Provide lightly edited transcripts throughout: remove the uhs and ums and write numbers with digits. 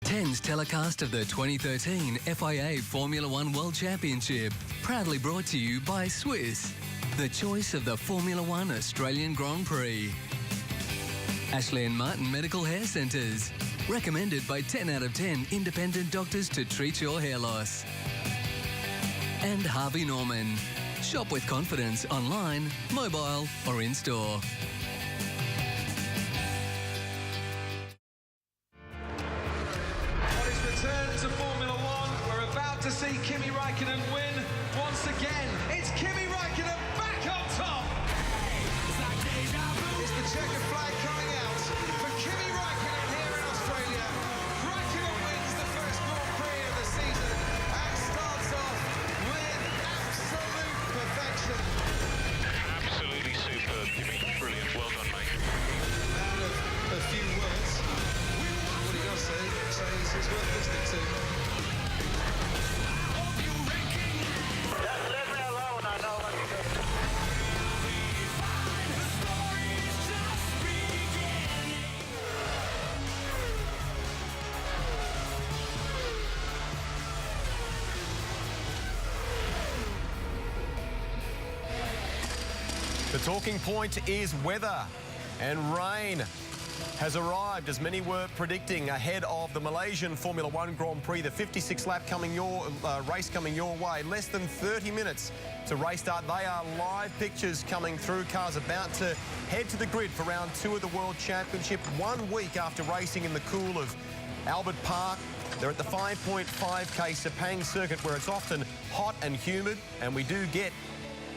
10's telecast of the 2013 FIA Formula One World Championship, proudly brought to you by Swiss, the choice of the Formula One Australian Grand Prix. Ashley and Martin Medical Hair Centres, recommended by 10 out of 10 independent doctors to treat your hair loss. And Harvey Norman, shop with confidence online, mobile or in-store. To Formula One, we're about to see Kimi Räikkönen win once again. It's Kimi Räikkönen back on top. It's the checkered flag coming out for Kimi Räikkönen here in Australia. Räikkönen wins the first Grand Prix of the season and starts off with absolute perfection. Absolutely superb, Kimi. Brilliant. Well done, mate. Out of a few words, what do you got to say? It's worth listening to. The talking point is weather, and rain has arrived, as many were predicting, ahead of the Malaysian Formula One Grand Prix, the 56 lap race coming your way. Less than 30 minutes to race start. They are live pictures coming through. Cars about to head to the grid for round 2 of the World Championship, 1 week after racing in the cool of Albert Park. They're at the 5.5k Sepang circuit, where it's often hot and humid, and we do get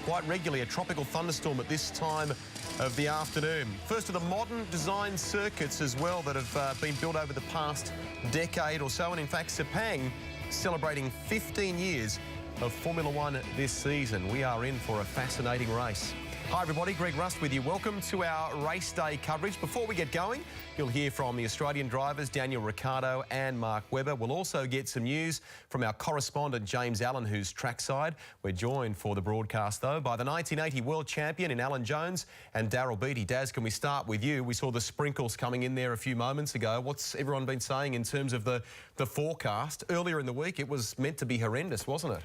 quite regularly a tropical thunderstorm at this time of the afternoon. First of the modern design circuits as well that have been built over the past decade or so, and in fact Sepang celebrating 15 years of Formula One this season. We are in for a fascinating race. Hi everybody, Greg Rust with you. Welcome to our race day coverage. Before we get going, you'll hear from the Australian drivers Daniel Ricciardo and Mark Webber. We'll also get some news from our correspondent James Allen, who's trackside. We're joined for the broadcast though by the 1980 world champion in Alan Jones and Daryl Beattie. Daz, can we start with you? We saw the sprinkles coming in there a few moments ago. What's everyone been saying in terms of the forecast? Earlier in the week it was meant to be horrendous, wasn't it?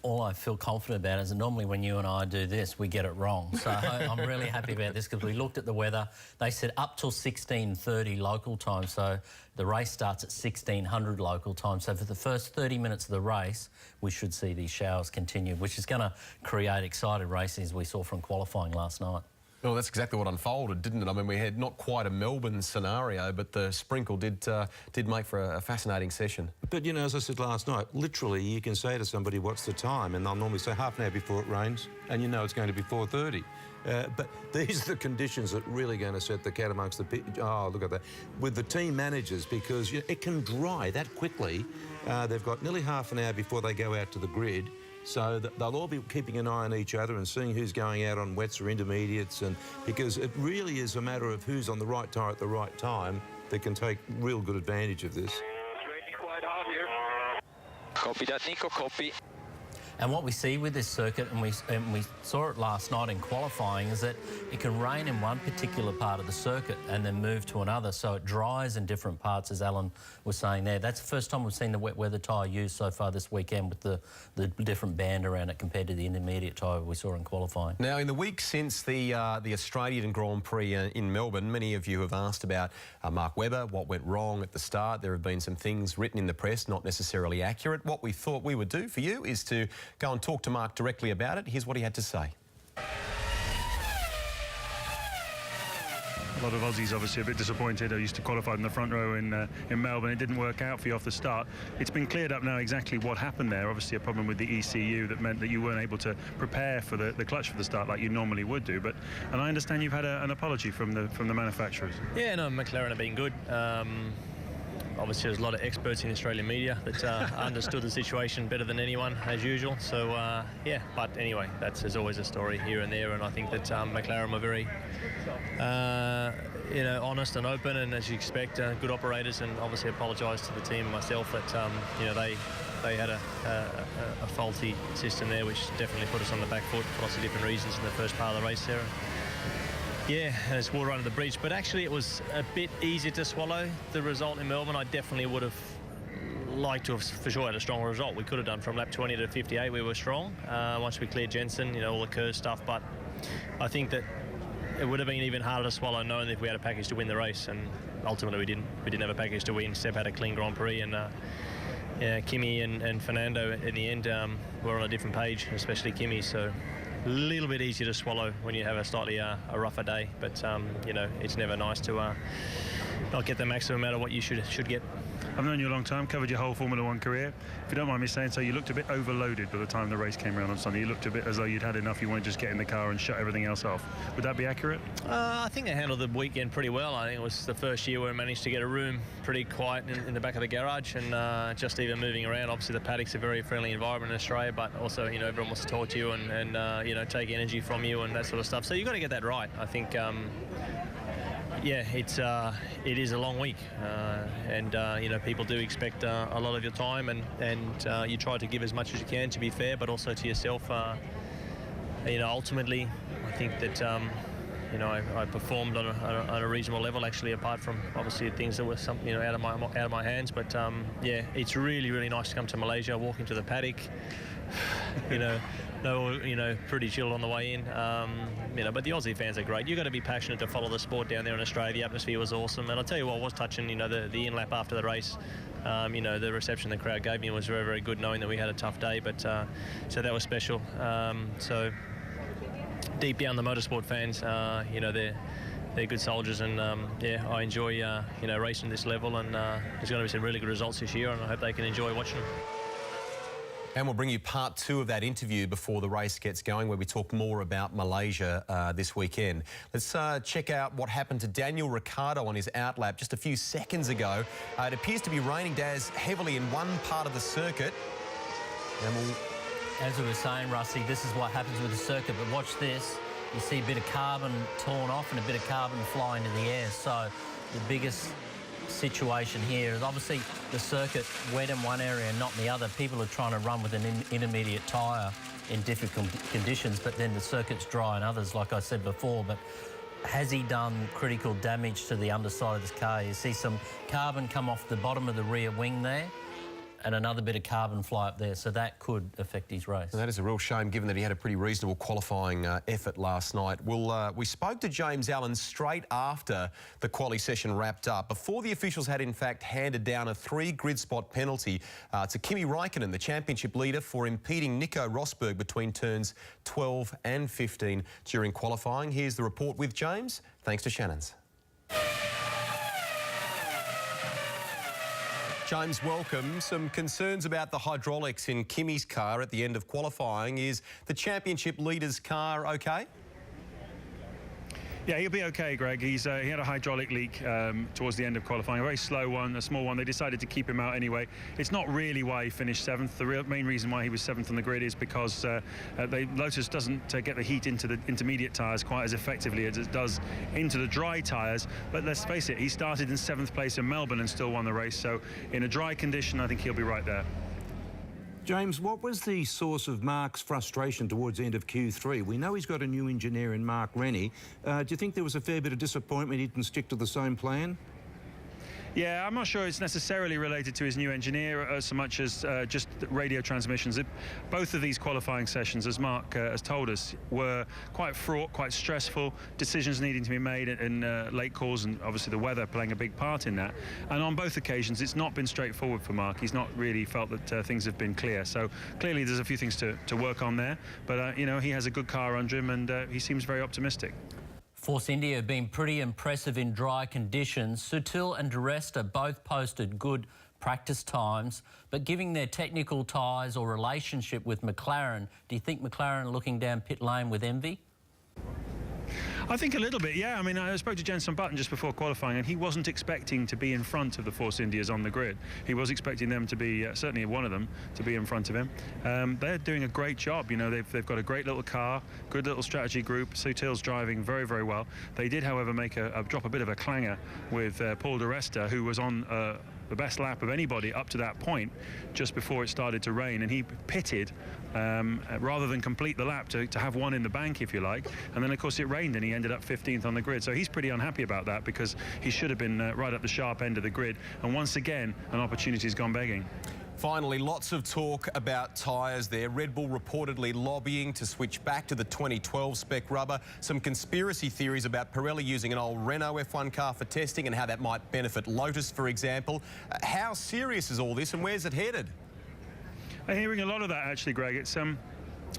All I feel confident about is that normally when you and I do this, we get it wrong. So I'm really happy about this because we looked at the weather. They said up till 16:30 local time, so the race starts at 1600 local time. So for the first 30 minutes of the race, we should see these showers continue, which is going to create excited racing as we saw from qualifying last night. Well, that's exactly what unfolded, didn't it? I mean, we had not quite a Melbourne scenario, but the sprinkle did make for a fascinating session. But, you know, as I said last night, literally you can say to somebody, what's the time? And they'll normally say half an hour before it rains, and you know it's going to be 4:30. But these are the conditions that really going to set the cat amongst the pitch. Oh, look at that. With the team managers, because it can dry that quickly. They've got nearly half an hour before they go out to the grid. So they'll all be keeping an eye on each other and seeing who's going out on wets or intermediates, and because it really is a matter of who's on the right tyre at the right time that can take real good advantage of this. Quite hard here. Copy that, Nico, copy. And what we see with this circuit, and we saw it last night in qualifying, is that it can rain in one particular part of the circuit and then move to another. So it dries in different parts, as Alan was saying there. That's the first time we've seen the wet weather tyre used so far this weekend with the different band around it compared to the intermediate tyre we saw in qualifying. Now, in the week since the Australian Grand Prix in Melbourne, many of you have asked about Mark Webber, what went wrong at the start. There have been some things written in the press, not necessarily accurate. What we thought we would do for you is to go and talk to Mark directly about it. Here's what he had to say. A lot of Aussies obviously a bit disappointed. I used to qualify in the front row in Melbourne. It didn't work out for you off the start. It's been cleared up now exactly what happened there. Obviously a problem with the ECU that meant that you weren't able to prepare for the clutch for the start like you normally would do. And I understand you've had an apology from the manufacturers. Yeah, no, McLaren have been good. Obviously, there's a lot of experts in Australian media that understood the situation better than anyone, as usual. So, yeah, but anyway, there's always a story here and there, and I think that McLaren were very, honest and open, and as you expect, good operators, and obviously apologise to the team and myself that, they had a faulty system there, which definitely put us on the back foot for lots of different reasons in the first part of the race there. Yeah, and it's water under the bridge, but actually it was a bit easier to swallow, the result in Melbourne. I definitely would have like to have for sure had a stronger result. We could have done from lap 20 to 58. We were strong once we cleared Jensen, you know, all the curve stuff. But I think that it would have been even harder to swallow knowing if we had a package to win the race, and ultimately we didn't. We didn't have a package to win. Seb had a clean Grand Prix, and Kimi and Fernando in the end were on a different page, especially Kimi. So a little bit easier to swallow when you have a slightly a rougher day. But you know, it's never nice to not get the maximum out of what you should get. I've known you a long time, covered your whole Formula One career. If you don't mind me saying so, you looked a bit overloaded by the time the race came around on Sunday. You looked a bit as though you'd had enough. You wanted to just get in the car and shut everything else off. Would that be accurate? I think I handled the weekend pretty well. I think it was the first year where I managed to get a room pretty quiet in the back of the garage, and just even moving around. Obviously, the paddock's a very friendly environment in Australia, but also, you know, everyone wants to talk to you and you know, take energy from you and that sort of stuff. So you've got to get that right. I think yeah, it is a long week, and you know, people do expect a lot of your time, and you try to give as much as you can, to be fair, but also to yourself. You know, ultimately, I think that you know, I performed on a reasonable level, actually, apart from obviously things that were you know, out of my hands. But yeah, it's really nice to come to Malaysia, walk into the paddock. You know, pretty chilled on the way in. You know, but the Aussie fans are great. You've got to be passionate to follow the sport down there in Australia. The atmosphere was awesome, and I'll tell you what was touching. You know, the in lap after the race. You know, the reception the crowd gave me was very good, knowing that we had a tough day. But so that was special. So deep down, the motorsport fans, you know, they're good soldiers, and yeah, I enjoy you know, racing this level, and there's going to be some really good results this year, and I hope they can enjoy watching them. And we'll bring you part 2 of that interview before the race gets going, where we talk more about Malaysia this weekend. Let's check out what happened to Daniel Ricciardo on his outlap just a few seconds ago. It appears to be raining, Daz, heavily in one part of the circuit. And As we were saying, Rusty, this is what happens with the circuit, but watch this. You see a bit of carbon torn off and a bit of carbon fly into the air. So the biggest situation here is obviously the circuit wet in one area and not in the other. People are trying to run with an intermediate tyre in difficult conditions, but then the circuit's dry in others, like I said before. But has he done critical damage to the underside of this car? You see some carbon come off the bottom of the rear wing there, and another bit of carbon fly up there, so that could affect his race. that is a real shame, given that he had a pretty reasonable qualifying effort last night. We spoke to James Allen straight after the quali session wrapped up, before the officials had in fact handed down a 3 grid spot penalty to Kimi Raikkonen, the championship leader, for impeding Nico Rosberg between turns 12 and 15 during qualifying. Here's the report with James, thanks to Shannon's. James, welcome. Some concerns about the hydraulics in Kimi's car at the end of qualifying. Is the championship leader's car okay? Yeah, he'll be okay, Greg. He had a hydraulic leak towards the end of qualifying, a very slow one, a small one. They decided to keep him out anyway. It's not really why he finished 7th. The main reason why he was 7th on the grid is because Lotus doesn't get the heat into the intermediate tyres quite as effectively as it does into the dry tyres. But let's face it, he started in 7th place in Melbourne and still won the race. So in a dry condition, I think he'll be right there. James, what was the source of Mark's frustration towards the end of Q3? We know he's got a new engineer in Mark Rennie. Do you think there was a fair bit of disappointment he didn't stick to the same plan? Yeah, I'm not sure it's necessarily related to his new engineer so much as just radio transmissions. Both of these qualifying sessions, as Mark has told us, were quite fraught, quite stressful, decisions needing to be made in late calls, and obviously the weather playing a big part in that. And on both occasions, it's not been straightforward for Mark. He's not really felt that things have been clear. So clearly there's a few things to work on there. But, you know, he has a good car under him, and he seems very optimistic. Force India have been pretty impressive in dry conditions. Sutil and Duresta both posted good practice times, but given their technical ties or relationship with McLaren, do you think McLaren are looking down pit lane with envy? I think a little bit, yeah. I mean, I spoke to Jenson Button just before qualifying, and he wasn't expecting to be in front of the Force Indias on the grid. He was expecting them to be, certainly one of them, to be in front of him. They're doing a great job. You know, they've got a great little car, good little strategy group. Sutil's driving very well. They did, however, make drop a bit of a clanger with Paul Di Resta, who was on the best lap of anybody up to that point, just before it started to rain, and he pitted rather than complete the lap to have one in the bank, if you like. And then, of course, it rained, and he ended up 15th on the grid. So he's pretty unhappy about that, because he should have been right at the sharp end of the grid. And once again, an opportunity's gone begging. Finally, lots of talk about tyres there. Red Bull reportedly lobbying to switch back to the 2012 spec rubber. Some conspiracy theories about Pirelli using an old Renault F1 car for testing and how that might benefit Lotus, for example. How serious is all this, and where's it headed? I'm hearing a lot of that, actually, Greg.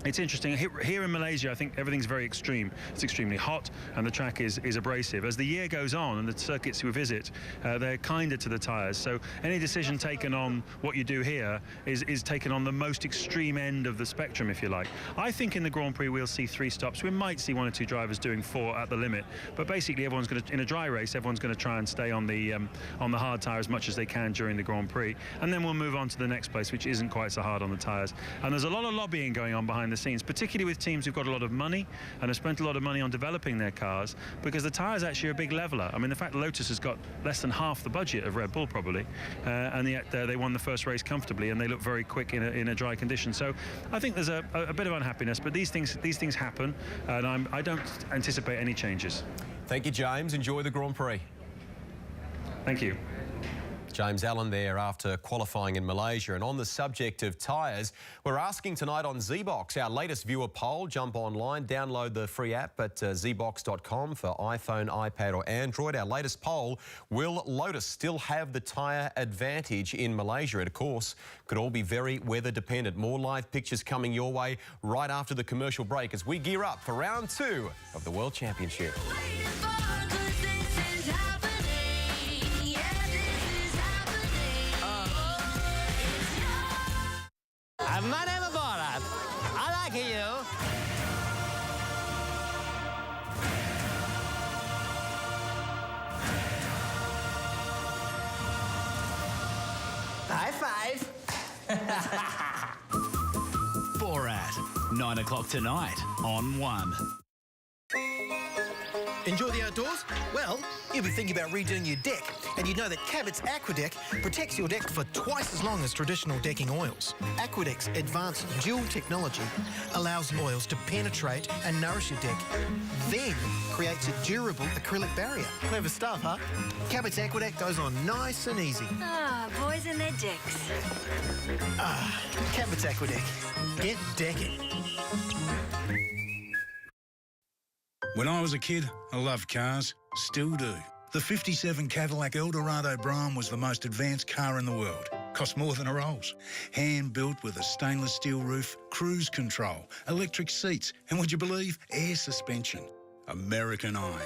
It's interesting. Here in Malaysia, I think everything's very extreme. It's extremely hot, and the track is abrasive. As the year goes on and the circuits we visit, they're kinder to the tyres. So any decision taken on what you do here is taken on the most extreme end of the spectrum, if you like. I think in the Grand Prix we'll see 3 stops. We might see 1 or 2 drivers doing 4 at the limit, but basically everyone's going to, in a dry race, everyone's going to try and stay on the hard tyre as much as they can during the Grand Prix, and then we'll move on to the next place, which isn't quite so hard on the tyres. And there's a lot of lobbying going on behind the scenes, particularly with teams who've got a lot of money and have spent a lot of money on developing their cars, because the tyres actually are a big leveler. I mean, the fact Lotus has got less than half the budget of Red Bull probably, and yet they won the first race comfortably, and they look very quick in a dry condition. So I think there's a bit of unhappiness, but these things happen, and I don't anticipate any changes. Thank you, James. Enjoy the Grand Prix. Thank you. James Allen there after qualifying in Malaysia. And on the subject of tyres, we're asking tonight on ZBox, our latest viewer poll. Jump online, download the free app at zbox.com for iPhone, iPad or Android. Our latest poll, will Lotus still have the tyre advantage in Malaysia? It, of course, could all be very weather dependent. More live pictures coming your way right after the commercial break as we gear up for round 2 of the World Championship. My name is Borat. I like you. High five. Borat, 9 o'clock tonight on 1. Enjoy the outdoors? Well, you'll be thinking about redoing your deck, and you know that Cabot's Aquadeck protects your deck for twice as long as traditional decking oils. Aquadeck's advanced dual technology allows oils to penetrate and nourish your deck, then creates a durable acrylic barrier. Clever stuff, huh? Cabot's Aquadeck goes on nice and easy. Ah, boys and their decks. Ah, Cabot's Aquadeck. Get decking. When I was a kid, I loved cars. Still do. The 57 Cadillac Eldorado Brougham was the most advanced car in the world. Cost more than a Rolls. Hand-built with a stainless steel roof, cruise control, electric seats, and would you believe, air suspension. American iron.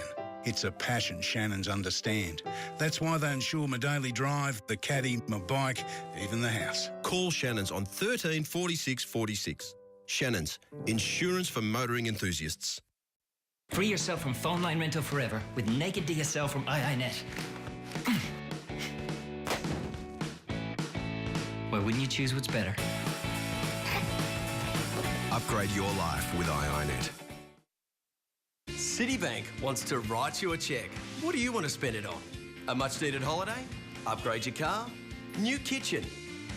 It's a passion Shannons understand. That's why they insure my daily drive, the caddy, my bike, even the house. Call Shannons on 13 46 46. Shannons, insurance for motoring enthusiasts. Free yourself from phone line rental forever with naked DSL from iiNet. Why wouldn't you choose what's better? Upgrade your life with iiNet. Citibank wants to write you a cheque. What do you want to spend it on? A much-needed holiday? Upgrade your car? New kitchen?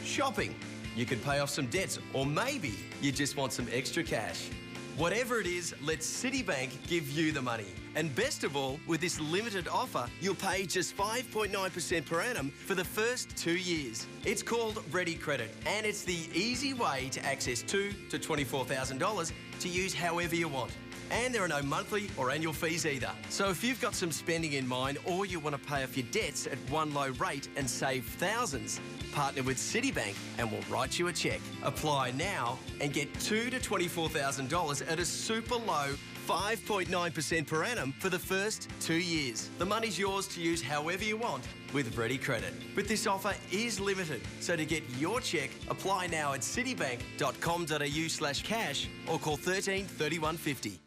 Shopping? You could pay off some debts, or maybe you just want some extra cash. Whatever it is, let Citibank give you the money. And best of all, with this limited offer, you'll pay just 5.9% per annum for the first 2 years. It's called Ready Credit, and it's the easy way to access $2,000 to $24,000 to use however you want. And there are no monthly or annual fees either. So if you've got some spending in mind, or you want to pay off your debts at one low rate and save thousands, partner with Citibank and we'll write you a cheque. Apply now and get $2,000 to $24,000 at a super low 5.9% per annum for the first 2 years. The money's yours to use however you want with Ready Credit. But this offer is limited, so to get your cheque, apply now at citibank.com.au/cash or call 13 31 50.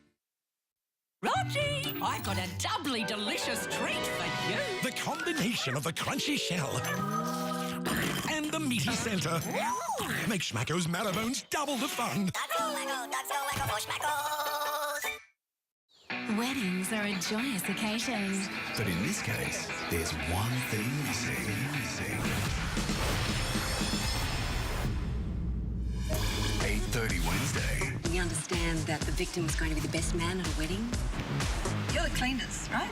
Rogie, I've got a doubly delicious treat for you. The combination of the crunchy shell and the meaty centre makes Schmacko's Marrowbones double the fun. That's go Lego for Schmackos. Weddings are a joyous occasion. But in this case, there's one thing missing. 8:30 Wednesday. We understand that the victim was going to be the best man at a wedding. You're the cleaners, right?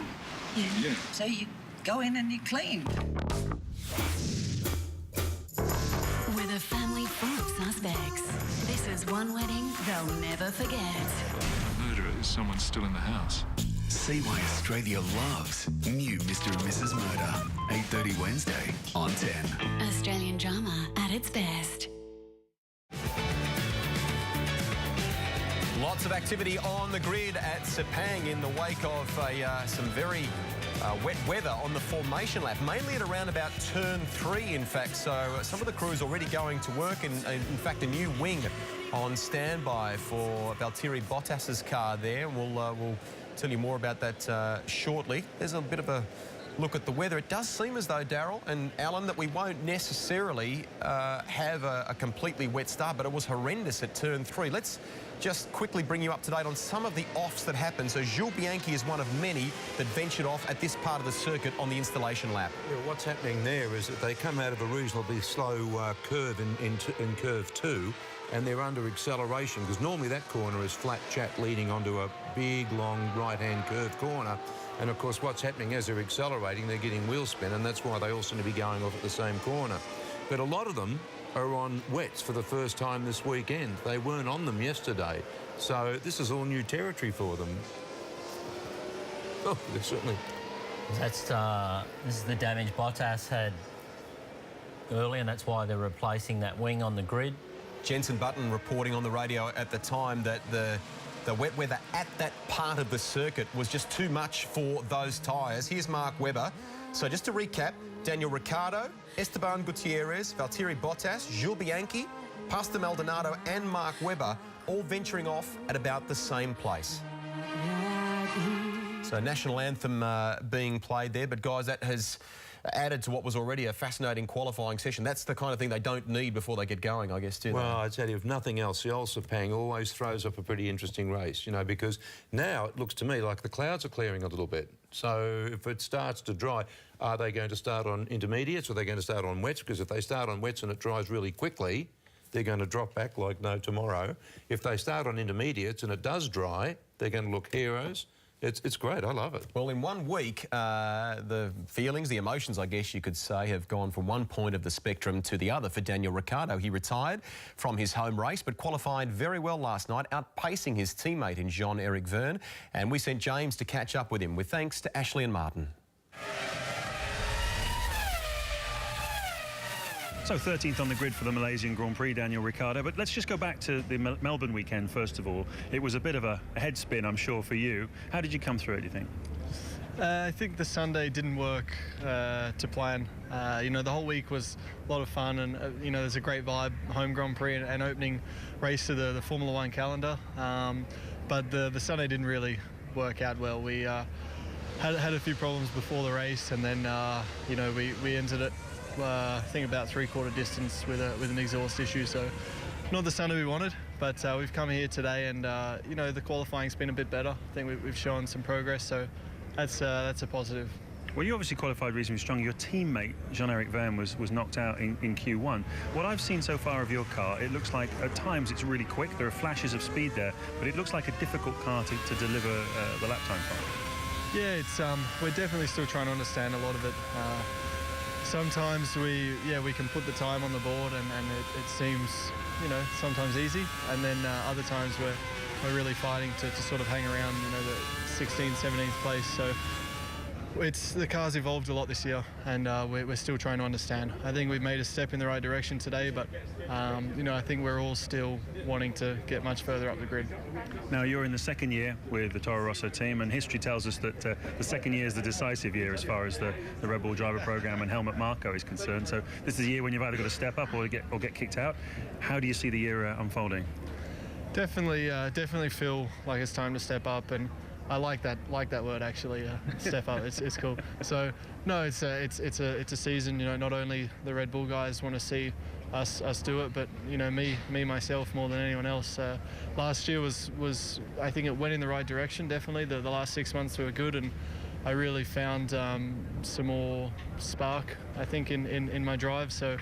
Yeah. So you go in and you clean. With a family full of suspects, this is one wedding they'll never forget. Murderer is someone still in the house. See why Australia loves new Mr. and Mrs. Murder. 8:30 Wednesday on 10. Australian drama at its best. Lots of activity on the grid at Sepang in the wake of some very wet weather on the formation lap, mainly at around about turn 3, in fact. So some of the crews already going to work, and in fact a new wing on standby for Valtteri Bottas's car there. We'll tell you more about that shortly. There's a bit of a look at the weather. It does seem as though, Daryl and Alan, that we won't necessarily have a completely wet start, but it was horrendous at turn 3. Let's just quickly bring you up to date on some of the offs that happened. So Jules Bianchi is one of many that ventured off at this part of the circuit on the installation lap. Yeah, what's happening there is that they come out of a reasonably slow curve in curve 2, and they're under acceleration, because normally that corner is flat chat leading onto a big, long right-hand curve corner. And, of course, what's happening as they're accelerating, they're getting wheel spin, and that's why they all seem to be going off at the same corner. But a lot of them are on wets for the first time this weekend. They weren't on them yesterday. So this is all new territory for them. Oh, they're certainly... This is the damage Bottas had early, and that's why they're replacing that wing on the grid. Jenson Button reporting on the radio at the time that the wet weather at that part of the circuit was just too much for those tyres. Here's Mark Webber. So just to recap, Daniel Ricciardo, Esteban Gutierrez, Valtteri Bottas, Jules Bianchi, Pastor Maldonado and Mark Webber all venturing off at about the same place. So national anthem being played there, but guys, that has added to what was already a fascinating qualifying session. That's the kind of thing they don't need before they get going, I guess, do they? Well, I tell you, if nothing else, the old Sepang always throws up a pretty interesting race, you know, because now it looks to me like the clouds are clearing a little bit. So if it starts to dry, are they going to start on intermediates or are they going to start on wets? Because if they start on wets and it dries really quickly, they're going to drop back like no tomorrow. If they start on intermediates and it does dry, they're going to look heroes. It's great. I love it. Well, in 1 week, the feelings, the emotions, I guess you could say, have gone from one point of the spectrum to the other for Daniel Ricciardo. He retired from his home race, but qualified very well last night, outpacing his teammate in Jean-Eric Vergne. And we sent James to catch up with him, with thanks to Ashley and Martin. So 13th on the grid for the Malaysian Grand Prix, Daniel Ricciardo. But let's just go back to the Melbourne weekend, first of all. It was a bit of a head spin, I'm sure, for you. How did you come through it, do you think? I think the Sunday didn't work to plan. You know, the whole week was a lot of fun, and you know, there's a great vibe, home Grand Prix and opening race to the Formula One calendar. But the Sunday didn't really work out well. We had a few problems before the race, and then you know, we entered it I think about 3/4 distance with an exhaust issue. So not the Sunday we wanted, but we've come here today, and you know, the qualifying's been a bit better. I think we've shown some progress, so that's a positive. Well, you obviously qualified reasonably strong. Your teammate, Jean-Eric Vergne, was knocked out in Q1. What I've seen so far of your car, it looks like at times it's really quick. There are flashes of speed there, but it looks like a difficult car to deliver the lap time for. Yeah, it's we're definitely still trying to understand a lot of it. Sometimes we can put the time on the board, and it seems, you know, sometimes easy, and then other times we're really fighting to sort of hang around, you know, the 16th, 17th place. So the car's evolved a lot this year, and we're still trying to understand. I think we've made a step in the right direction today, but you know, I think we're all still wanting to get much further up the grid. Now, you're in the second year with the Toro Rosso team, and history tells us that the second year is the decisive year as far as the Red Bull driver program and Helmut Marko is concerned. So this is a year when you've either got to step up or get kicked out. How do you see the year unfolding? Definitely feel like it's time to step up, and I like that word actually. Step up. It's cool. So no, it's a season. You know, not only the Red Bull guys want to see us do it, but you know, me myself more than anyone else. Last year was I think it went in the right direction. Definitely, the last 6 months were good, and I really found some more spark, I think, in my drive. So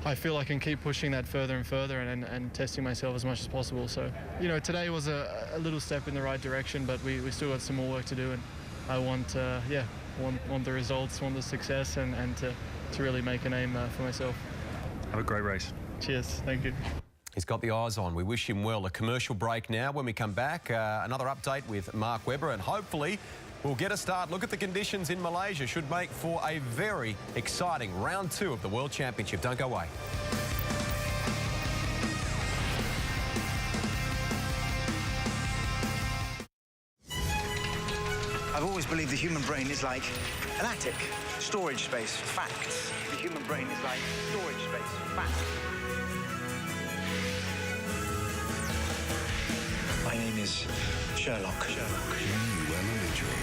I feel I can keep pushing that further and further and testing myself as much as possible. So, you know, today was a little step in the right direction, but we still got some more work to do, and I want the results, want the success, and to really make a name for myself. Have a great race. Cheers. Thank you. He's got the eyes on. We wish him well. A commercial break now. When we come back, another update with Mark Webber, and hopefully we'll get a start. Look at the conditions in Malaysia. Should make for a very exciting round 2 of the World Championship. Don't go away. I've always believed the human brain is like an attic, storage space, facts. The human brain is like storage space, facts. My name is Sherlock. New Elementary.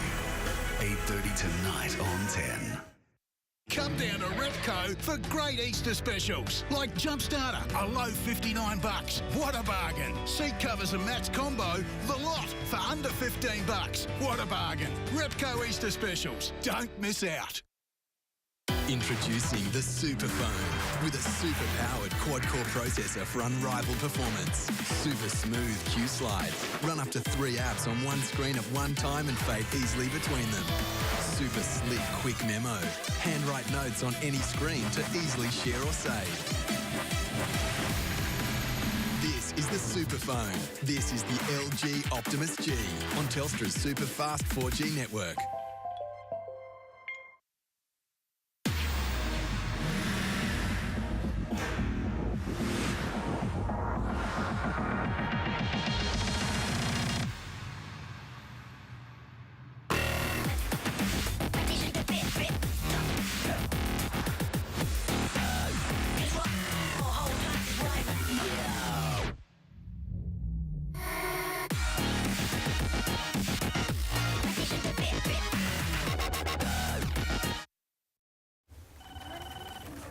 8:30 tonight on 10. Come down to Repco for great Easter specials, like Jump Starter, a low $59. What a bargain. Seat covers and mats combo, the lot for under $15. What a bargain. Repco Easter specials. Don't miss out. Introducing the Superphone with a super-powered quad-core processor for unrivaled performance. Super smooth Q-slide. Run up to 3 apps on one screen at one time and fade easily between them. Super slick quick memo. Handwrite notes on any screen to easily share or save. This is the Superphone. This is the LG Optimus G on Telstra's super fast 4G network.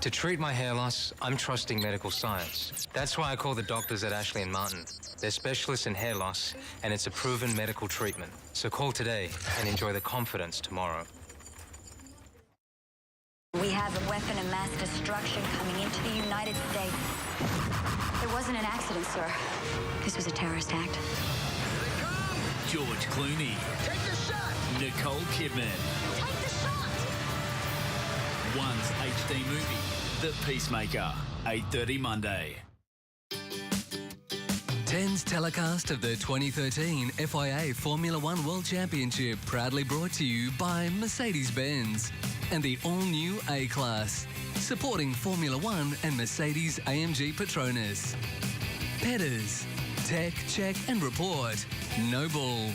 To treat my hair loss, I'm trusting medical science. That's why I call the doctors at Ashley & Martin. They're specialists in hair loss, and it's a proven medical treatment. So call today and enjoy the confidence tomorrow. We have a weapon of mass destruction coming into the United States. It wasn't an accident, sir. This was a terrorist act. George Clooney. Take the shot! Nicole Kidman. Take the shot! One's HD movie, The Peacemaker, 8:30 Monday. 10's telecast of the 2013 FIA Formula One World Championship proudly brought to you by Mercedes-Benz and the all-new A-Class, supporting Formula One and Mercedes-AMG Petronas. Petters, Tech, Check and Report, No Bull.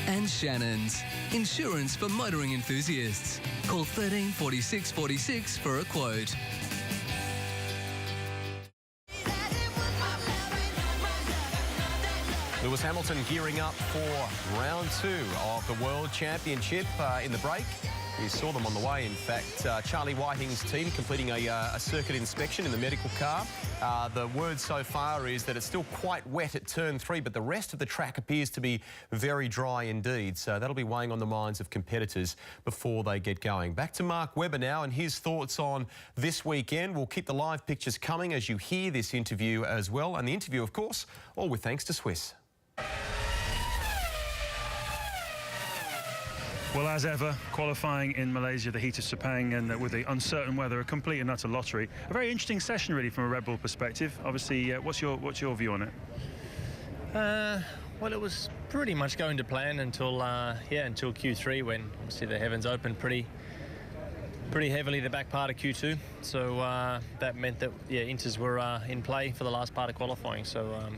And Shannon's, insurance for motoring enthusiasts. Call 13 46 46 for a quote. Lewis Hamilton gearing up for round 2 of the World Championship in the break. You saw them on the way, in fact. Charlie Whiting's team completing a circuit inspection in the medical car. The word so far is that it's still quite wet at turn 3, but the rest of the track appears to be very dry indeed. So that'll be weighing on the minds of competitors before they get going. Back to Mark Webber now and his thoughts on this weekend. We'll keep the live pictures coming as you hear this interview as well. And the interview, of course, all with thanks to Swiss. Well, as ever, qualifying in Malaysia, the heat of Sepang, and with the uncertain weather, a complete and utter lottery. A very interesting session, really, from a Red Bull perspective. Obviously, what's your view on it? Well, it was pretty much going to plan until Q3, when obviously the heavens opened pretty heavily the back part of Q2. So that meant that Inters were in play for the last part of qualifying. So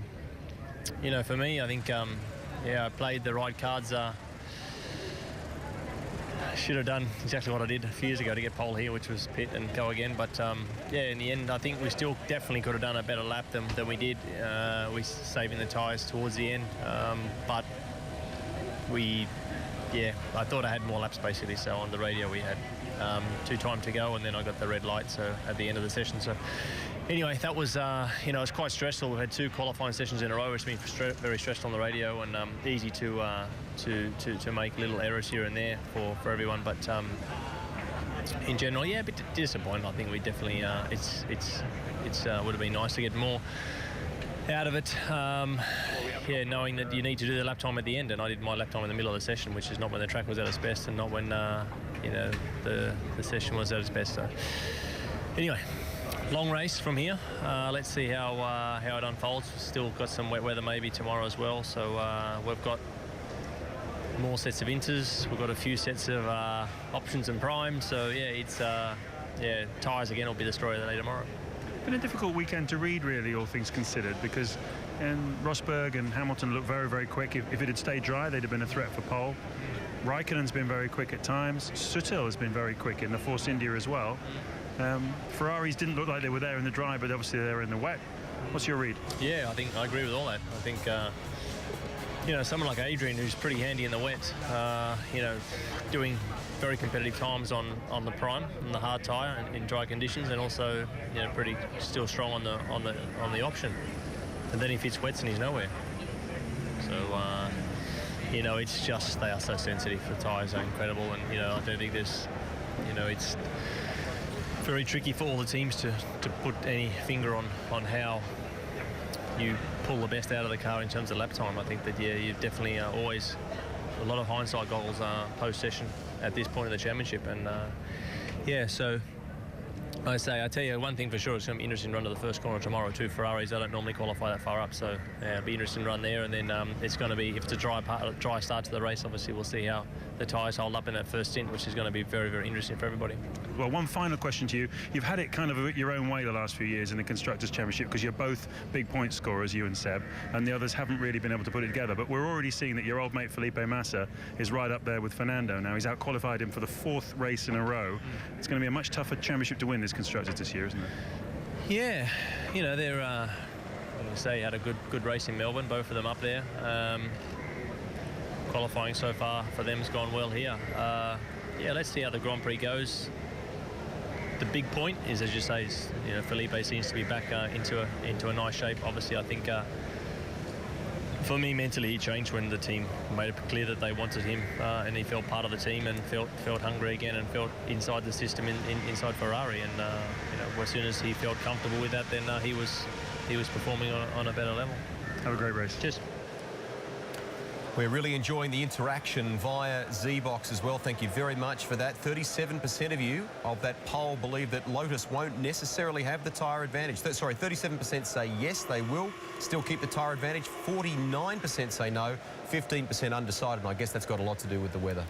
you know, for me, I think I played the right cards. Should have done exactly what I did a few years ago to get pole here, which was pit and go again. But in the end, I think we still definitely could have done a better lap than we did. We saving the tyres towards the end. But I thought I had more laps basically. So on the radio we had 2 time to go, and then I got the red light so at the end of the session. So anyway, that was it was quite stressful. We've had 2 qualifying sessions in a row. It's been very stressful on the radio, and easy to make little errors here and there for everyone. But in general, yeah, a bit disappointed. I think we definitely would have been nice to get more out of it. Knowing that you need to do the lap time at the end, and I did my lap time in the middle of the session, which is not when the track was at its best, and not when the session was at its best. So anyway, long race from here. Let's see how it unfolds. Still got some wet weather maybe tomorrow as well. So we've got more sets of inters. We've got a few sets of options and primes. So yeah, it's tyres again will be the story of the day tomorrow. Been a difficult weekend to read, really, all things considered, because Rosberg and Hamilton look very, very quick. If it had stayed dry, they'd have been a threat for pole. Raikkonen's been very quick at times. Sutil has been very quick in the Force India as well. Ferraris didn't look like they were there in the dry, but obviously they were in the wet. What's your read? Yeah, I think I agree with all that. I think someone like Adrian, who's pretty handy in the wet, doing very competitive times on the prime, on the hard tyre in dry conditions, and also pretty still strong on the option. And then if it's wets and he's nowhere. So it's just they are so sensitive. The tyres are incredible, and I don't think there's it's very tricky for all the teams to put any finger on how you pull the best out of the car in terms of lap time. I think that you definitely always a lot of hindsight goggles post-session at this point in the championship, and so I tell you one thing for sure, it's going to be interesting to run to the first corner tomorrow. 2 Ferraris, they don't normally qualify that far up, so it'll be interesting to run there. And then it's going to be, if it's a dry start to the race, obviously we'll see how the tyres hold up in that first stint, which is going to be very, very interesting for everybody. Well, one final question to you. You've had it kind of your own way the last few years in the Constructors' Championship, because you're both big point scorers, you and Seb, and the others haven't really been able to put it together. But we're already seeing that your old mate Felipe Massa is right up there with Fernando now. He's out-qualified him for the 4th race in a row. It's going to be a much tougher championship to win, this Constructors this year, isn't it? Yeah, they're had a good race in Melbourne, both of them up there. Qualifying so far for them has gone well here. Let's see how the Grand Prix goes. The big point is, as you say, Felipe seems to be back into a nice shape. Obviously, I think for me mentally he changed when the team made it clear that they wanted him, and he felt part of the team and felt hungry again and felt inside the system inside Ferrari. And as soon as he felt comfortable with that, then he was performing on a better level. Have a great race. Cheers. We're really enjoying the interaction via Z-Box as well. Thank you very much for that. 37% of you of that poll believe that Lotus won't necessarily have the tyre advantage. 37% say yes, they will still keep the tyre advantage. 49% say no, 15% undecided, and I guess that's got a lot to do with the weather.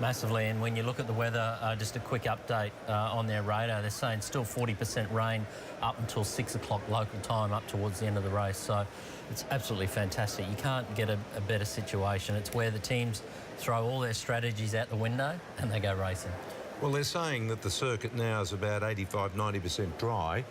Massively, and when you look at the weather, just a quick update on their radar, they're saying still 40% rain up until 6 o'clock local time up towards the end of the race. So it's absolutely fantastic. You can't get a better situation. It's where the teams throw all their strategies out the window and they go racing. Well, they're saying that the circuit now is about 85–90% dry.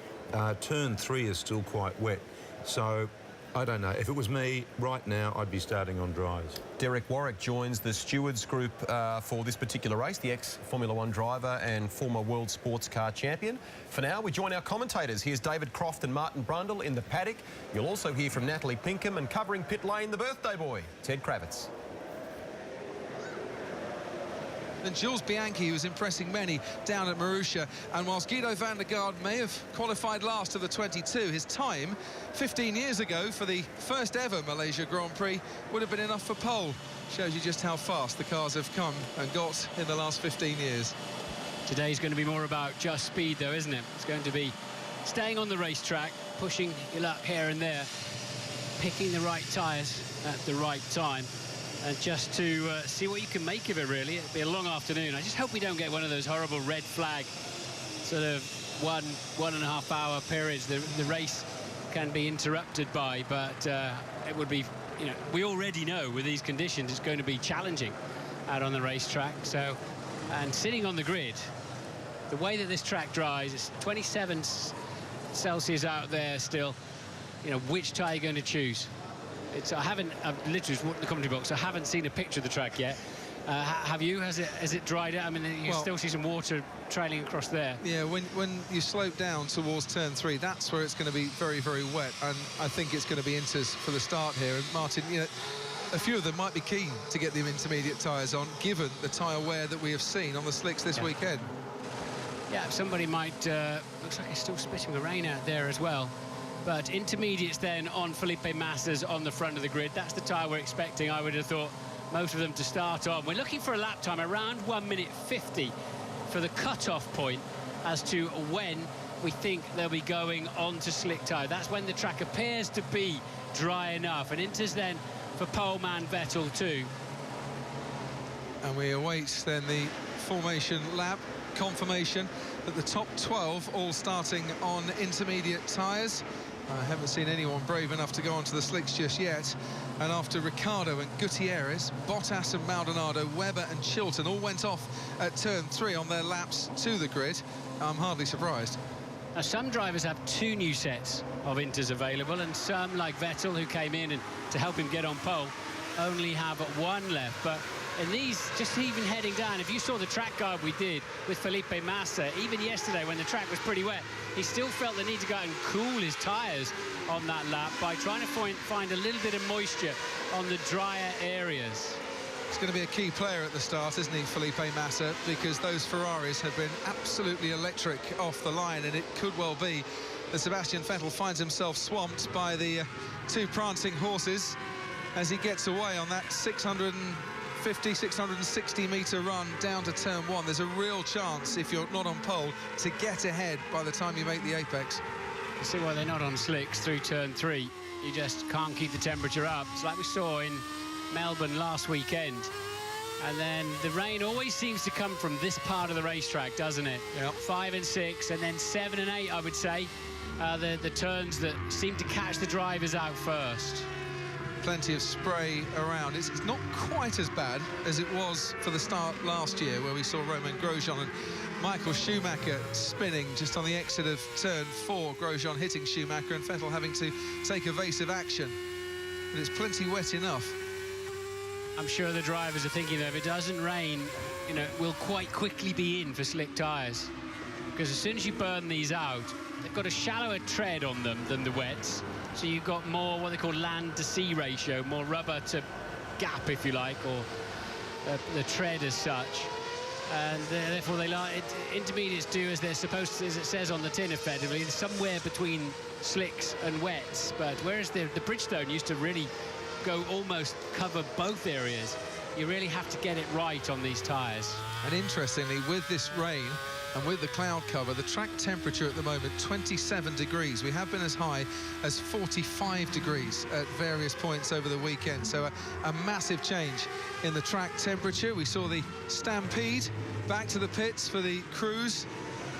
Turn 3 is still quite wet. So I don't know. If it was me right now, I'd be starting on dries. Derek Warwick joins the stewards group for this particular race, the ex-Formula 1 driver and former World Sports Car Champion. For now, we join our commentators. Here's David Croft and Martin Brundle in the paddock. You'll also hear from Natalie Pinkham, and covering pit lane, the birthday boy, Ted Kravitz. And Jules Bianchi, who was impressing many down at Marussia. And whilst Guido van der Garde may have qualified last of the 22, his time 15 years ago for the first ever Malaysia Grand Prix would have been enough for pole. Shows you just how fast the cars have come and got in the last 15 years. Today's going to be more about just speed, though, isn't it? It's going to be staying on the racetrack, pushing your luck here and there, picking the right tyres at the right time, and just to see what you can make of it, really. It'll be a long afternoon. I just hope we don't get one of those horrible red flag sort of one and a half hour periods the race can be interrupted by, but it would be, we already know with these conditions it's going to be challenging out on the racetrack. So, and sitting on the grid, the way that this track dries, it's 27 Celsius out there still. Which tyre are you going to choose? I've literally walked in the commentary box. I haven't seen a picture of the track yet. Have you? Has it dried out? I mean, you still see some water trailing across there. Yeah, when you slope down towards turn 3, that's where it's going to be very, very wet, and I think it's going to be Inters for the start here. And Martin, you know, a few of them might be keen to get the intermediate tyres on, given the tyre wear that we have seen on the slicks this weekend. Yeah, somebody might... looks like it's still spitting the rain out there as well. But intermediates then on Felipe Massa's on the front of the grid. That's the tyre we're expecting, I would have thought, most of them to start on. We're looking for a lap time around 1:50 for the cut-off point as to when we think they'll be going on to slick tyre. That's when the track appears to be dry enough. And Inters then for poleman Vettel too. And we await then the formation lap confirmation that the top 12 all starting on intermediate tyres. I haven't seen anyone brave enough to go onto the slicks just yet. And after Ricciardo and Gutierrez, Bottas and Maldonado, Webber and Chilton all went off at turn 3 on their laps to the grid, I'm hardly surprised. Now, some drivers have 2 new sets of Inters available, and some, like Vettel, who came in and to help him get on pole, only have 1 left. But in these, just even heading down, if you saw the track guide we did with Felipe Massa, even yesterday when the track was pretty wet, he still felt the need to go out and cool his tyres on that lap by trying to find a little bit of moisture on the drier areas. He's going to be a key player at the start, isn't he, Felipe Massa, because those Ferraris have been absolutely electric off the line, and it could well be that Sebastian Vettel finds himself swamped by the 2 prancing horses as he gets away on that 660 metre run down to turn 1. There's a real chance, if you're not on pole, to get ahead by the time you make the apex. You see why they're not on slicks through turn 3. You just can't keep the temperature up. It's like we saw in Melbourne last weekend. And then the rain always seems to come from this part of the racetrack, doesn't it? Yep. 5 and 6, and then 7 and 8, I would say, the turns that seem to catch the drivers out first. Plenty of spray around. It's not quite as bad as it was for the start last year, where we saw Romain Grosjean and Michael Schumacher spinning just on the exit of turn 4. Grosjean hitting Schumacher and Vettel having to take evasive action. But it's plenty wet enough. I'm sure the drivers are thinking, though, if it doesn't rain, you know, we'll quite quickly be in for slick tyres. Because as soon as you burn these out, they've got a shallower tread on them than the wets. So you've got more what they call land-to-sea ratio, more rubber to gap, if you like, or the tread as such. And therefore, intermediates do as they're supposed to, as it says on the tin, effectively, somewhere between slicks and wets. But whereas the Bridgestone used to really go almost cover both areas, you really have to get it right on these tyres. And interestingly, with this rain and with the cloud cover, the track temperature at the moment, 27 degrees. We have been as high as 45 degrees at various points over the weekend. So a massive change in the track temperature. We saw the Stampede back to the pits for the crews,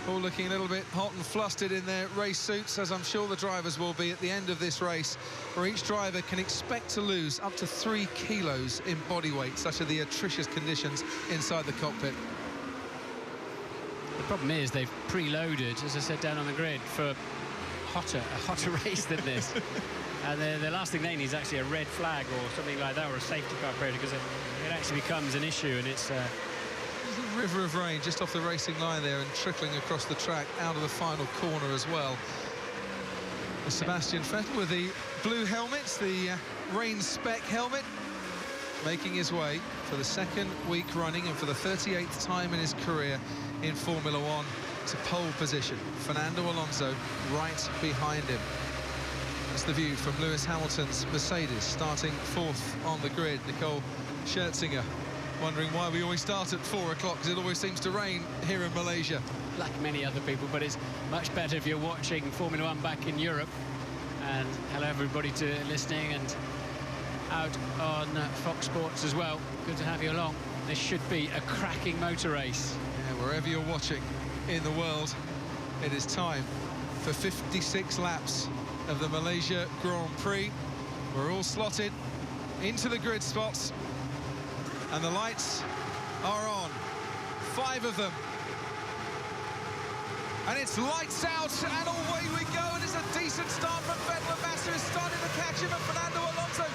all looking a little bit hot and flustered in their race suits, as I'm sure the drivers will be at the end of this race, where each driver can expect to lose up to 3 kilos in body weight. Such are the atrocious conditions inside the cockpit. The problem is they've preloaded, as I said, down on the grid for a hotter race than this. And the last thing they need is actually a red flag or something like that, or a safety car period, because it actually becomes an issue, and it's... There's a river of rain just off the racing line there and trickling across the track out of the final corner as well. Sebastian Vettel with the blue helmet, the rain spec helmet, making his way for the 2nd week running and for the 38th time in his career in Formula One to pole position. Fernando Alonso right behind him. That's the view from Lewis Hamilton's Mercedes, starting 4th on the grid. Nicole Scherzinger wondering why we always start at 4 o'clock, because it always seems to rain here in Malaysia. Like many other people, but it's much better if you're watching Formula One back in Europe. And hello everybody to listening and out on Fox Sports as well. Good to have you along. This should be a cracking motor race. Yeah, wherever you're watching in the world, it is time for 56 laps of the Malaysia Grand Prix. We're all slotted into the grid spots, and the lights are on. 5 of them. And it's lights out, and away we go. And it's a decent start from Vettel. Massa is starting to catch him, and Fernando Alonso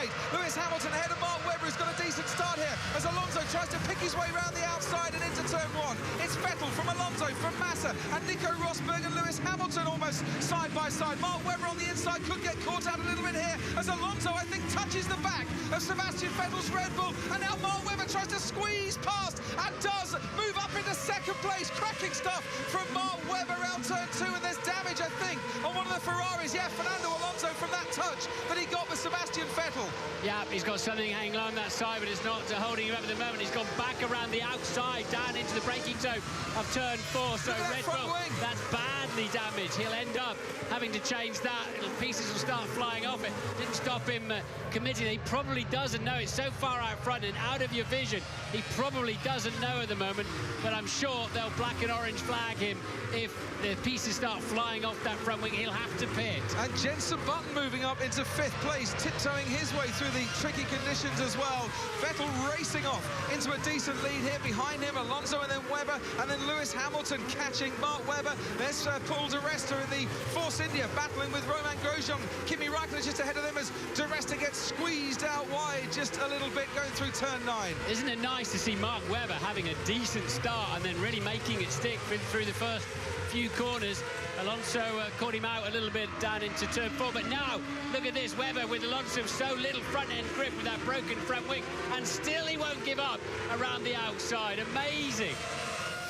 straight. Lewis Hamilton ahead of Mark Webber, who's got a decent start here, as Alonso tries to pick his way round the outside and into turn one. It's Vettel from Alonso, from Massa, and Nico Rosberg and Lewis Hamilton almost side by side. Mark Webber on the inside could get caught out a little bit here, as Alonso, I think, touches the back of Sebastian Vettel's Red Bull, and now Mark Webber tries to squeeze past and does move up into second place. Cracking stuff from Mark Webber around turn two, and there's damage, I think, on one of the Ferraris. Yeah, Fernando Alonso from that touch that he got with Sebastian Vettel. Yeah, he's got something hanging along that side, but it's not holding him up at the moment. He's gone back around the outside, down into the braking zone of turn four. So Red Bull, that's badly damaged. He'll end up having to change that. Pieces will start flying off it. Didn't stop him committing. He probably doesn't know. It's so far out front and out of your vision. He probably doesn't know at the moment, but I'm sure they'll black and orange flag him if the pieces start flying off that front wing. He'll have to pit. And Jenson Button moving up into fifth place, tiptoeing his way through the tricky conditions as well. Vettel racing off into a decent lead here. Behind him, Alonso and then Webber, and then Lewis Hamilton catching Mark Webber. There's Paul di Resta in the Force India, battling with Romain Grosjean. Kimi Raikkonen just ahead of them as di Resta gets squeezed out wide just a little bit going through turn 9. Isn't it nice to see Mark Webber having a decent start and then really making it stick through the first few corners? Alonso caught him out a little bit down into turn 4, but now look at this, Webber with Alonso so little front end grip with that broken front wing, and still he won't give up around the outside. Amazing.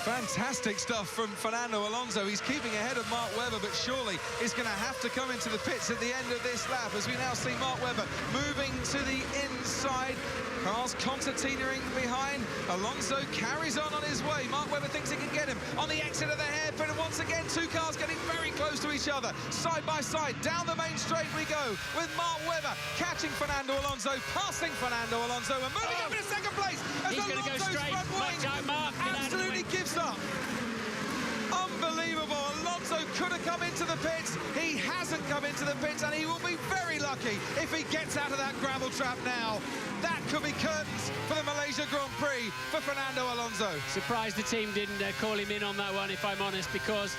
Fantastic stuff from Fernando Alonso. He's keeping ahead of Mark Webber, but surely is going to have to come into the pits at the end of this lap, as we now see Mark Webber moving to the inside. Cars concertinaing behind. Alonso carries on his way. Mark Webber thinks he can get him on the exit of the hairpin, and once again, two cars getting very close to each other. Side by side, down the main straight we go, with Mark Webber catching Fernando Alonso, passing Fernando Alonso, and moving up into second place as he's going to go straight. Front wing Watch out, Mark. absolutely gives up. Unbelievable. Alonso could have come into the pits. He hasn't come into the pits, and he will be very lucky if he gets out of that gravel trap now. That could be curtains for the Malaysia Grand Prix for Fernando Alonso. Surprised the team didn't call him in on that one, if I'm honest, because,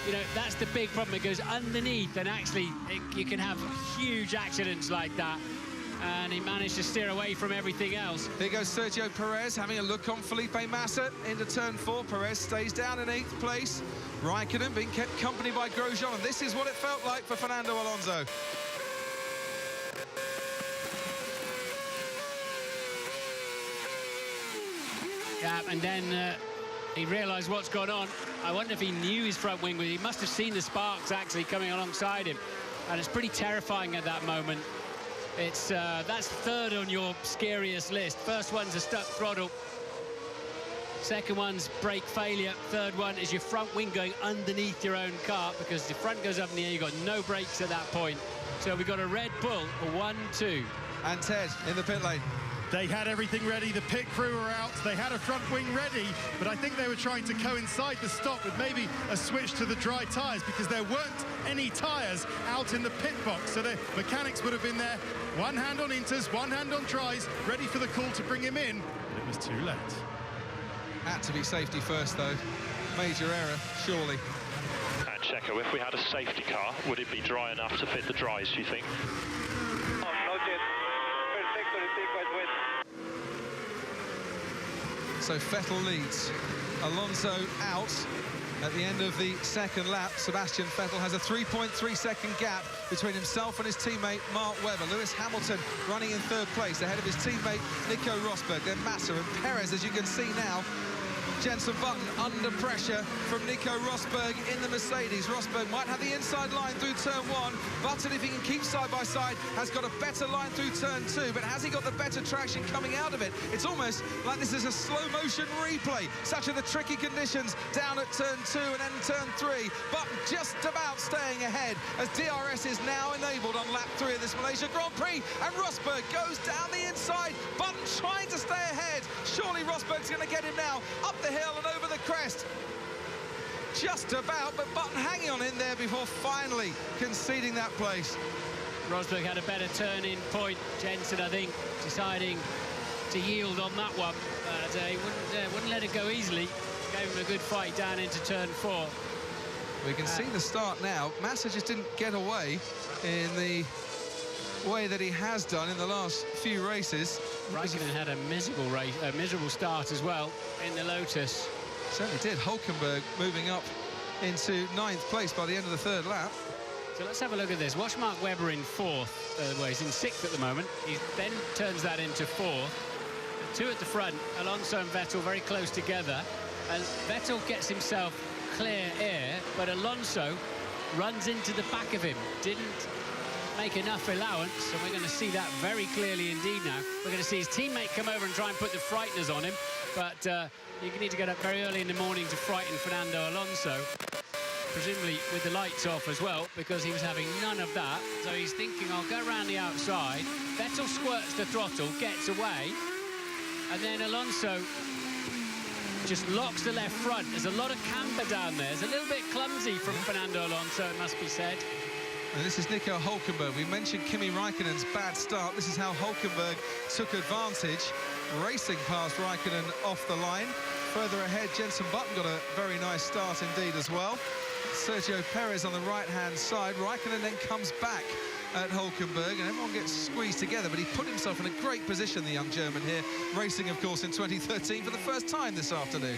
you know, that's the big problem. It goes underneath, and actually you can have huge accidents like that. And he managed to steer away from everything else. Here goes Sergio Perez having a look on Felipe Massa into turn 4. Perez stays down in 8th place. Raikkonen being kept company by Grosjean, and this is what it felt like for Fernando Alonso. Yeah, and then he realised what's gone on. I wonder if he knew his front wing. He must have seen the sparks actually coming alongside him, and it's pretty terrifying at that moment. It's that's third on your scariest list. First one's a stuck throttle. Second one's brake failure. Third one is your front wing going underneath your own car, because the front goes up in the air. You've got no brakes at that point. So we've got a Red Bull, a 1-2. And Ted in the pit lane. They had everything ready. The pit crew were out. They had a front wing ready, but I think they were trying to coincide the stop with maybe a switch to the dry tyres, because there weren't any tyres out in the pit box. So the mechanics would have been there, one hand on inters, one hand on dries, ready for the call to bring him in. But it was too late. Had to be safety first, though. Major error, surely. And Checo, if we had a safety car, would it be dry enough to fit the dries, do you think? So Vettel leads. Alonso out at the end of the second lap. Sebastian Vettel has a 3.3-second gap between himself and his teammate Mark Webber. Lewis Hamilton running in third place ahead of his teammate Nico Rosberg. Then Massa and Perez, as you can see now. Jenson Button under pressure from Nico Rosberg in the Mercedes. Rosberg might have the inside line through turn 1. Button, if he can keep side by side, has got a better line through turn 2. But has he got the better traction coming out of it? It's almost like this is a slow motion replay. Such are the tricky conditions down at turn 2 and then turn 3. Button just about staying ahead as DRS is now enabled on lap 3 of this Malaysia Grand Prix. And Rosberg goes down the inside. Button trying to stay ahead. Surely Rosberg's going to get him now up the hill and over the crest. Just about, but Button hanging on in there before finally conceding that place. Rosberg had a better turn-in point. Jenson, I think, deciding to yield on that one. But he wouldn't let it go easily. Gave him a good fight down into turn 4. We can see the start now. Massa just didn't get away in the way that he has done in the last few races. Raikkonen had a miserable start as well in the Lotus. Certainly did. Hulkenberg moving up into 9th place by the end of the 3rd lap. So let's have a look at this. Watch Mark Webber in 4th. Well, he's in 6th at the moment. He then turns that into 4th. 2 at the front. Alonso and Vettel very close together. And Vettel gets himself clear air, but Alonso runs into the back of him. Didn't make enough allowance, and we're going to see that very clearly indeed now. We're going to see his teammate come over and try and put the frighteners on him, but you need to get up very early in the morning to frighten Fernando Alonso, presumably with the lights off as well, because he was having none of that. So he's thinking, I'll go around the outside. Vettel squirts the throttle, gets away, and then Alonso just locks the left front. There's a lot of camber down there. It's a little bit clumsy from Fernando Alonso, it must be said. And this is Nico Hulkenberg. We mentioned Kimi Raikkonen's bad start. This is how Hulkenberg took advantage, racing past Raikkonen off the line. Further ahead, Jenson Button got a very nice start indeed as well. Sergio Perez on the right-hand side. Raikkonen then comes back at Hulkenberg, and everyone gets squeezed together, but he put himself in a great position, the young German here, racing, of course, in 2013 for the first time this afternoon.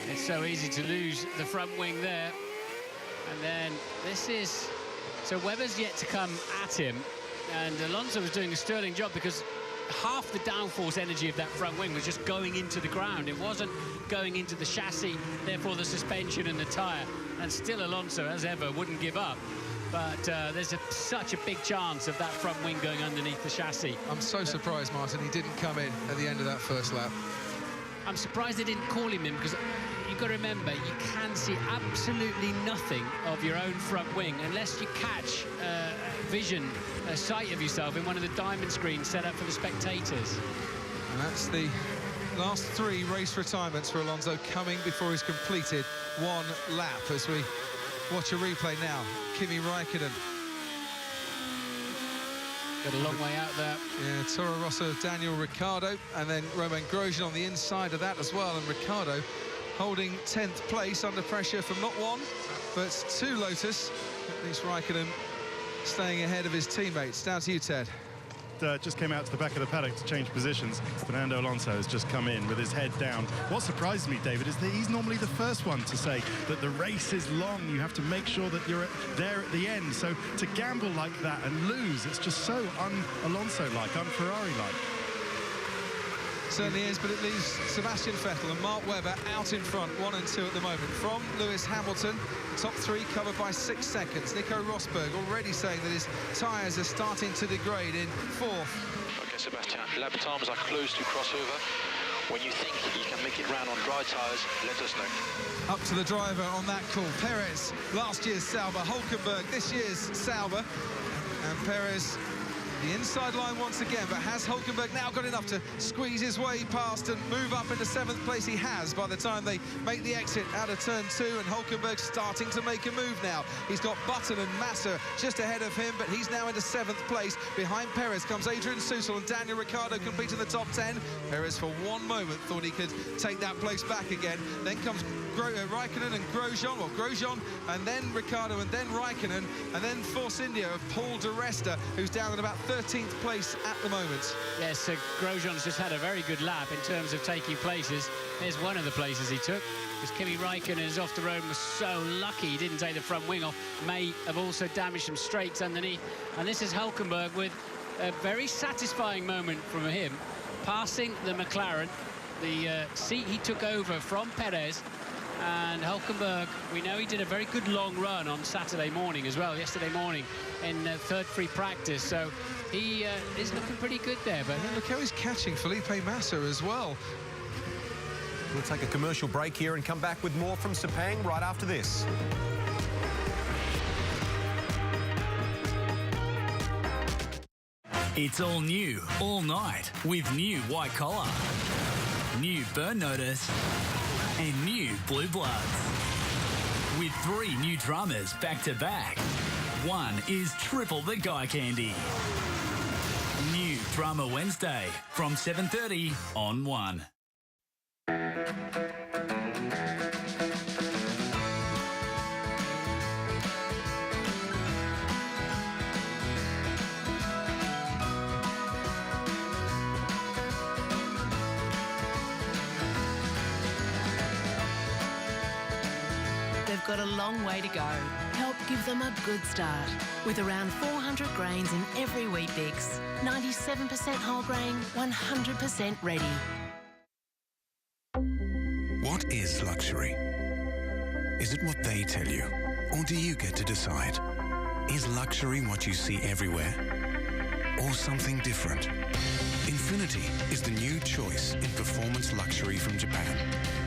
It's so easy to lose the front wing there. And then this is... So Webber's yet to come at him, and Alonso was doing a sterling job because half the downforce energy of that front wing was just going into the ground. It wasn't going into the chassis, therefore the suspension and the tyre. And still Alonso, as ever, wouldn't give up. But there's such a big chance of that front wing going underneath the chassis. I'm so surprised, Martin, he didn't come in at the end of that first lap. I'm surprised they didn't call him in, because you've got to remember, you can see absolutely nothing of your own front wing unless you catch a sight of yourself in one of the diamond screens set up for the spectators. And that's the last 3 race retirements for Alonso coming before he's completed 1 lap, as we watch a replay now. Kimi Raikkonen. Got a long way out there. Yeah, Toro Rosso, Daniel Ricciardo, and then Romain Grosjean on the inside of that as well. And Ricciardo holding 10th place under pressure from not 1, but 2 Lotus. At least Raikkonen staying ahead of his teammates. Down to you, Ted. Just came out to the back of the paddock to change positions. Fernando Alonso has just come in with his head down. What surprised me, David, is that he's normally the first one to say that the race is long. You have to make sure that you're there at the end. So to gamble like that and lose, it's just so un-Alonso-like, un-Ferrari-like. Certainly is, but it leaves Sebastian Vettel and Mark Webber out in front, 1 and 2 at the moment. From Lewis Hamilton, top 3 covered by 6 seconds. Nico Rosberg already saying that his tyres are starting to degrade in 4th. Okay, Sebastian, lap times are close to crossover. When you think you can make it round on dry tyres, let us know. Up to the driver on that call. Perez, last year's Sauber. Hulkenberg, this year's Sauber. And Perez, the inside line once again, but has Hulkenberg now got enough to squeeze his way past and move up into 7th place? He has by the time they make the exit out of turn 2, and Hulkenberg starting to make a move now. He's got Button and Massa just ahead of him, but he's now into 7th place. Behind Perez comes Adrian Sutil and Daniel Ricciardo completing the top 10. Perez for one moment thought he could take that place back again. Then comes Raikkonen and Grosjean, or Grosjean, and then Ricciardo, and then Raikkonen, and then Force India of Paul di Resta, who's down at about 13th place at the moment. Yes, Grosjean's just had a very good lap in terms of taking places. There's one of the places he took, because Kimi Raikkonen off the road was so lucky he didn't take the front wing off. May have also damaged some straights underneath. And this is Hulkenberg with a very satisfying moment from him, passing the McLaren, the seat he took over from Perez. And Hulkenberg, we know he did a very good long run on Saturday morning as well, yesterday morning in third free practice. So he is looking pretty good there. But look how he's catching Felipe Massa as well. We'll take a commercial break here and come back with more from Sepang right after this. It's all new, all night, with new White Collar, new Burn Notice, and new Blue Bloods. With 3 new drummers back-to-back. One is triple the Guy Candy. New Drummer Wednesday from 7:30 on 1. got a long way to go. Help give them a good start. With around 400 grains in every wheat bix. 97% whole grain, 100% ready. What is luxury? Is it what they tell you? Or do you get to decide? Is luxury what you see everywhere? Or something different? Infiniti is the new choice in performance luxury from Japan.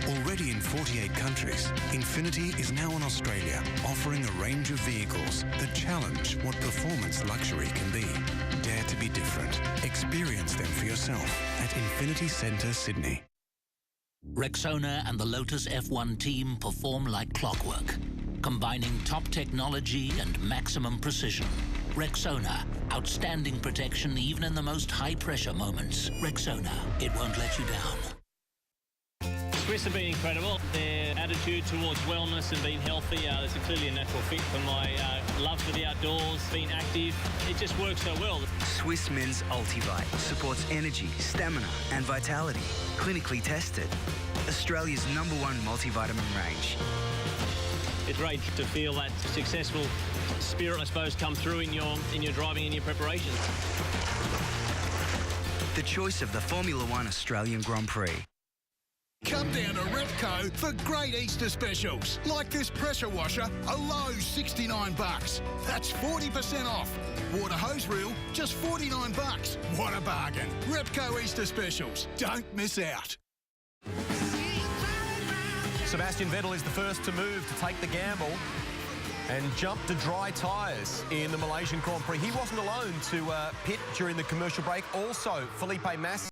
Already in 48 countries, Infiniti is now in Australia, offering a range of vehicles that challenge what performance luxury can be. Dare to be different. Experience them for yourself at Infiniti Centre, Sydney. Rexona and the Lotus F1 team perform like clockwork, combining top technology and maximum precision. Rexona, outstanding protection even in the most high-pressure moments. Rexona, it won't let you down. Swiss have been incredible. Their attitude towards wellness and being healthy, there's clearly a natural fit for my love for the outdoors, being active. It just works so well. Swiss Men's Ultivite supports energy, stamina and vitality. Clinically tested. Australia's #1 multivitamin range. It's great to feel that successful spirit, I suppose, come through in your driving and your preparation. The choice of the Formula One Australian Grand Prix. Come down to Repco for great Easter specials. Like this pressure washer, a low $69. That's 40% off. Water hose reel, just $49. What a bargain. Repco Easter specials. Don't miss out. Sebastian Vettel is the first to move to take the gamble and jump to dry tyres in the Malaysian Grand Prix. He wasn't alone to pit during the commercial break. Also, Felipe Massa